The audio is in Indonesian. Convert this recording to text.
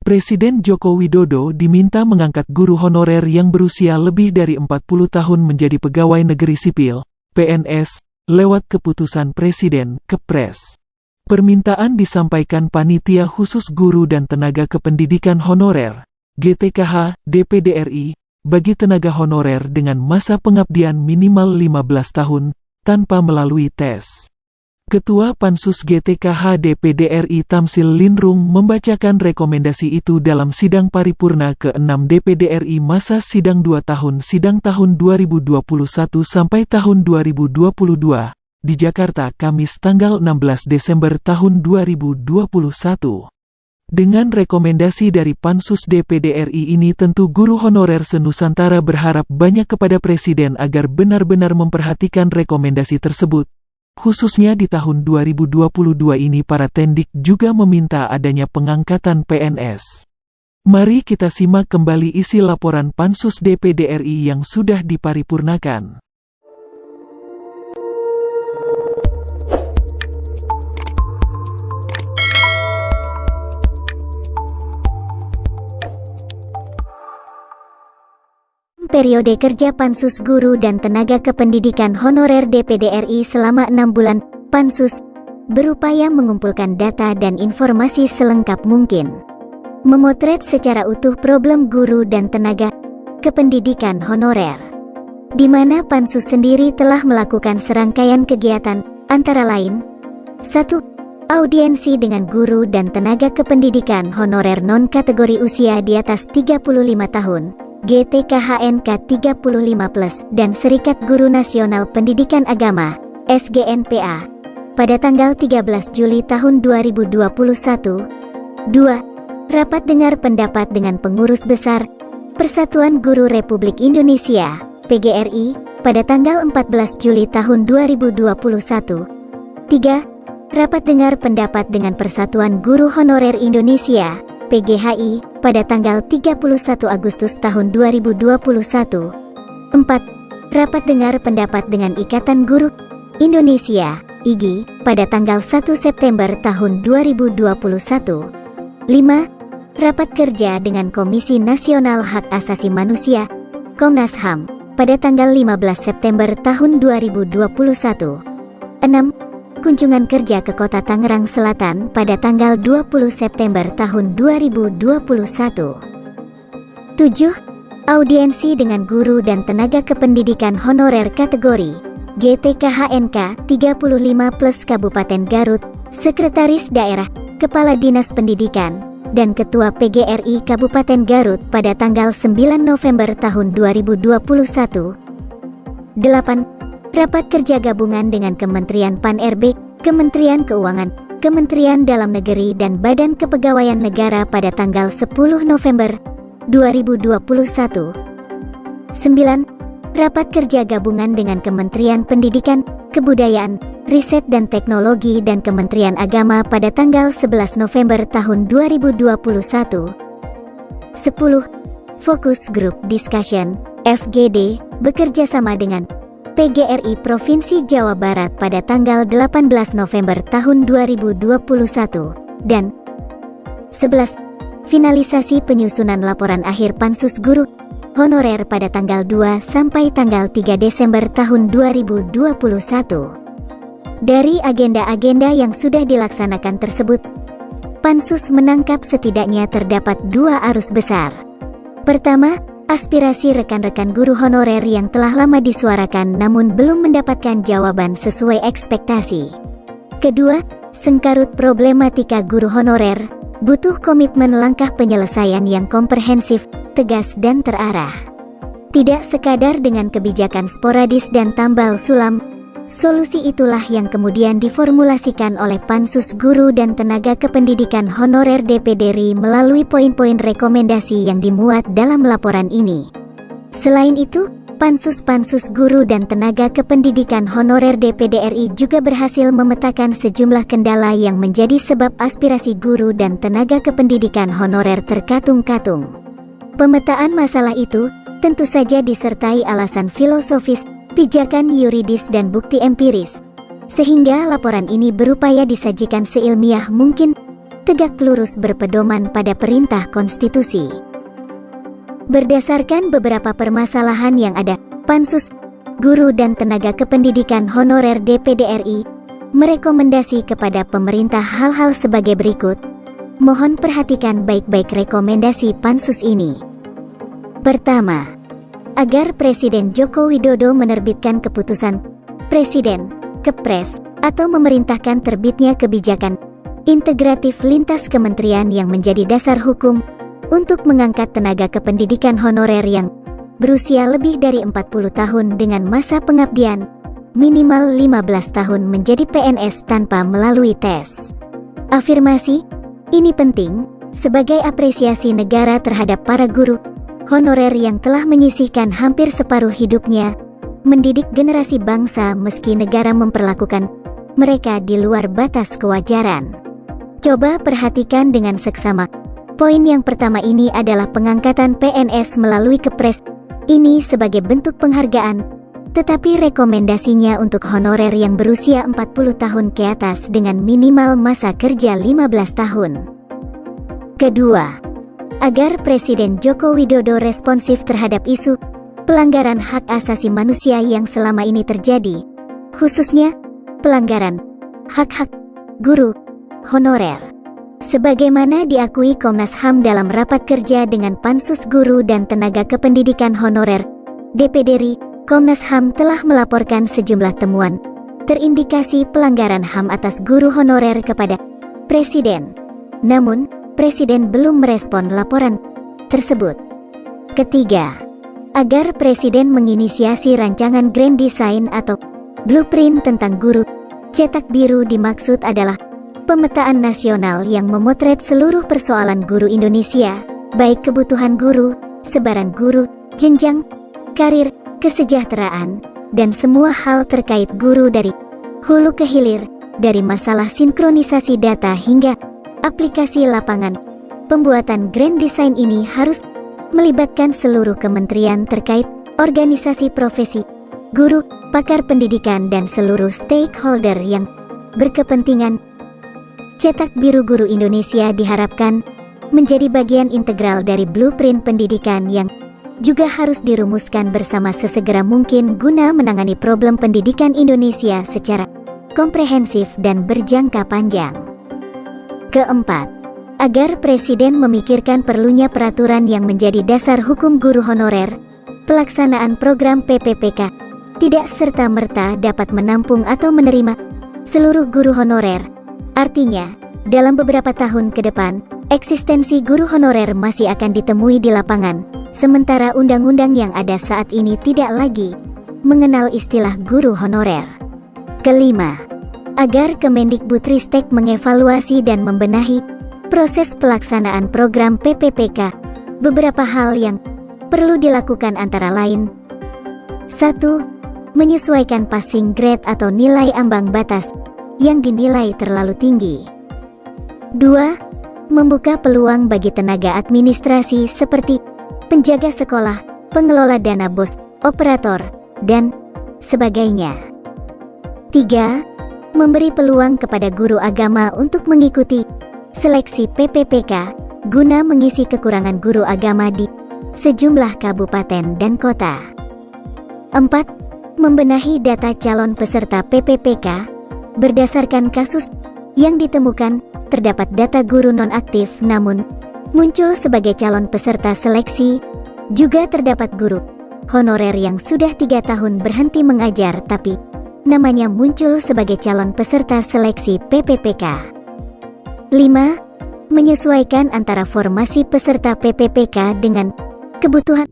Presiden Joko Widodo diminta mengangkat guru honorer yang berusia lebih dari 40 tahun menjadi pegawai negeri sipil, PNS, lewat keputusan Presiden, Kepres. Permintaan disampaikan Panitia Khusus Guru dan Tenaga Kependidikan Honorer, GTKH, DPD RI, bagi tenaga honorer dengan masa pengabdian minimal 15 tahun, tanpa melalui tes. Ketua Pansus GTKH DPD RI Tamsil Linrung membacakan rekomendasi itu dalam sidang paripurna ke-6 DPD RI masa sidang 2 tahun sidang tahun 2021 sampai tahun 2022 di Jakarta Kamis tanggal 16 Desember tahun 2021. Dengan rekomendasi dari Pansus DPD RI ini tentu guru honorer se-Nusantara berharap banyak kepada Presiden agar benar-benar memperhatikan rekomendasi tersebut. Khususnya di tahun 2022 ini para tendik juga meminta adanya pengangkatan PNS. Mari kita simak kembali isi laporan Pansus DPD RI yang sudah diparipurnakan. Periode kerja Pansus Guru dan Tenaga Kependidikan Honorer DPD RI selama 6 bulan, Pansus berupaya mengumpulkan data dan informasi selengkap mungkin, memotret secara utuh problem guru dan tenaga kependidikan honorer, di mana Pansus sendiri telah melakukan serangkaian kegiatan, antara lain 1. Audiensi dengan guru dan tenaga kependidikan honorer non-kategori usia di atas 35 tahun, GTKHNK 35+, dan Serikat Guru Nasional Pendidikan Agama, SGNPA, pada tanggal 13 Juli tahun 2021. 2. Rapat dengar pendapat dengan Pengurus Besar Persatuan Guru Republik Indonesia, PGRI, pada tanggal 14 Juli tahun 2021. 3. Rapat dengar pendapat dengan Persatuan Guru Honorer Indonesia, PGHI, pada tanggal 31 Agustus tahun 2021. 4. Rapat dengar pendapat dengan Ikatan Guru Indonesia, IGI, pada tanggal 1 September tahun 2021. 5. Rapat kerja dengan Komisi Nasional Hak Asasi Manusia, Komnas HAM, pada tanggal 15 September tahun 2021. 6. Kunjungan kerja ke Kota Tangerang Selatan pada tanggal 20 September tahun 2021. 7. Audiensi dengan guru dan tenaga kependidikan honorer kategori GTKHNK 35+ Kabupaten Garut, Sekretaris Daerah, Kepala Dinas Pendidikan, dan Ketua PGRI Kabupaten Garut pada tanggal 9 November tahun 2021. 8. Rapat kerja gabungan dengan Kementerian Pan-RB, Kementerian Keuangan, Kementerian Dalam Negeri dan Badan Kepegawaian Negara pada tanggal 10 November 2021. 9. Rapat kerja gabungan dengan Kementerian Pendidikan, Kebudayaan, Riset dan Teknologi dan Kementerian Agama pada tanggal 11 November tahun 2021. 10. Focus Group Discussion, FGD, bekerja sama dengan PGRI Provinsi Jawa Barat pada tanggal 18 November tahun 2021, dan 11. Finalisasi penyusunan laporan akhir Pansus Guru Honorer pada tanggal 2 sampai tanggal 3 Desember tahun 2021. Dari agenda-agenda yang sudah dilaksanakan tersebut, Pansus menangkap setidaknya terdapat 2 arus besar. Pertama, aspirasi rekan-rekan guru honorer yang telah lama disuarakan namun belum mendapatkan jawaban sesuai ekspektasi. Kedua, sengkarut problematika guru honorer, butuh komitmen langkah penyelesaian yang komprehensif, tegas dan terarah. Tidak sekadar dengan kebijakan sporadis dan tambal sulam. Solusi itulah yang kemudian diformulasikan oleh Pansus Guru dan Tenaga Kependidikan Honorer DPD RI melalui poin-poin rekomendasi yang dimuat dalam laporan ini. Selain itu, Pansus Guru dan Tenaga Kependidikan Honorer DPD RI juga berhasil memetakan sejumlah kendala yang menjadi sebab aspirasi guru dan tenaga kependidikan honorer terkatung-katung. Pemetaan masalah itu tentu saja disertai alasan filosofis, pijakan yuridis dan bukti empiris, sehingga laporan ini berupaya disajikan seilmiah mungkin, tegak lurus berpedoman pada perintah konstitusi. Berdasarkan beberapa permasalahan yang ada, Pansus Guru dan Tenaga Kependidikan Honorer DPD RI merekomendasi kepada pemerintah hal-hal sebagai berikut. Mohon perhatikan baik-baik rekomendasi Pansus ini. Pertama, agar Presiden Joko Widodo menerbitkan keputusan Presiden, Kepres, atau memerintahkan terbitnya kebijakan integratif lintas kementerian yang menjadi dasar hukum untuk mengangkat tenaga kependidikan honorer yang berusia lebih dari 40 tahun dengan masa pengabdian minimal 15 tahun menjadi PNS tanpa melalui tes. Afirmasi ini penting sebagai apresiasi negara terhadap para guru honorer yang telah menyisihkan hampir separuh hidupnya mendidik generasi bangsa meski negara memperlakukan mereka di luar batas kewajaran. Coba perhatikan dengan seksama. Poin yang pertama ini adalah pengangkatan PNS melalui Kepres. Ini sebagai bentuk penghargaan, tetapi rekomendasinya untuk honorer yang berusia 40 tahun ke atas dengan minimal masa kerja 15 tahun. Kedua, agar Presiden Joko Widodo responsif terhadap isu pelanggaran hak asasi manusia yang selama ini terjadi, khususnya pelanggaran hak-hak guru honorer. Sebagaimana diakui Komnas HAM dalam rapat kerja dengan Pansus Guru dan Tenaga Kependidikan Honorer DPD RI, Komnas HAM telah melaporkan sejumlah temuan terindikasi pelanggaran HAM atas guru honorer kepada Presiden. Namun, Presiden belum merespon laporan tersebut. Ketiga, agar Presiden menginisiasi rancangan Grand Design atau Blueprint tentang guru cetak biru. Dimaksud adalah pemetaan nasional yang memotret seluruh persoalan guru Indonesia, baik kebutuhan guru, sebaran guru, jenjang karir, kesejahteraan, dan semua hal terkait guru dari hulu ke hilir, dari masalah sinkronisasi data hingga aplikasi lapangan. Pembuatan Grand Design ini harus melibatkan seluruh kementerian terkait, organisasi profesi, guru, pakar pendidikan, dan seluruh stakeholder yang berkepentingan. Cetak biru guru Indonesia diharapkan menjadi bagian integral dari blueprint pendidikan yang juga harus dirumuskan bersama sesegera mungkin guna menangani problem pendidikan Indonesia secara komprehensif dan berjangka panjang. Keempat, agar Presiden memikirkan perlunya peraturan yang menjadi dasar hukum guru honorer. Pelaksanaan program PPPK tidak serta-merta dapat menampung atau menerima seluruh guru honorer. Artinya, dalam beberapa tahun ke depan, eksistensi guru honorer masih akan ditemui di lapangan, sementara undang-undang yang ada saat ini tidak lagi mengenal istilah guru honorer. Kelima, agar Kemendikbudristek mengevaluasi dan membenahi proses pelaksanaan program PPPK. Beberapa hal yang perlu dilakukan antara lain: 1. Menyesuaikan passing grade atau nilai ambang batas yang dinilai terlalu tinggi. 2. Membuka peluang bagi tenaga administrasi seperti penjaga sekolah, pengelola dana BOS, operator, dan sebagainya. 3. Memberi peluang kepada guru agama untuk mengikuti seleksi PPPK guna mengisi kekurangan guru agama di sejumlah kabupaten dan kota. 4. Membenahi data calon peserta PPPK. Berdasarkan kasus yang ditemukan, terdapat data guru nonaktif namun muncul sebagai calon peserta seleksi. Juga terdapat guru honorer yang sudah 3 tahun berhenti mengajar tapi namanya muncul sebagai calon peserta seleksi PPPK. 5. Menyesuaikan antara formasi peserta PPPK dengan kebutuhan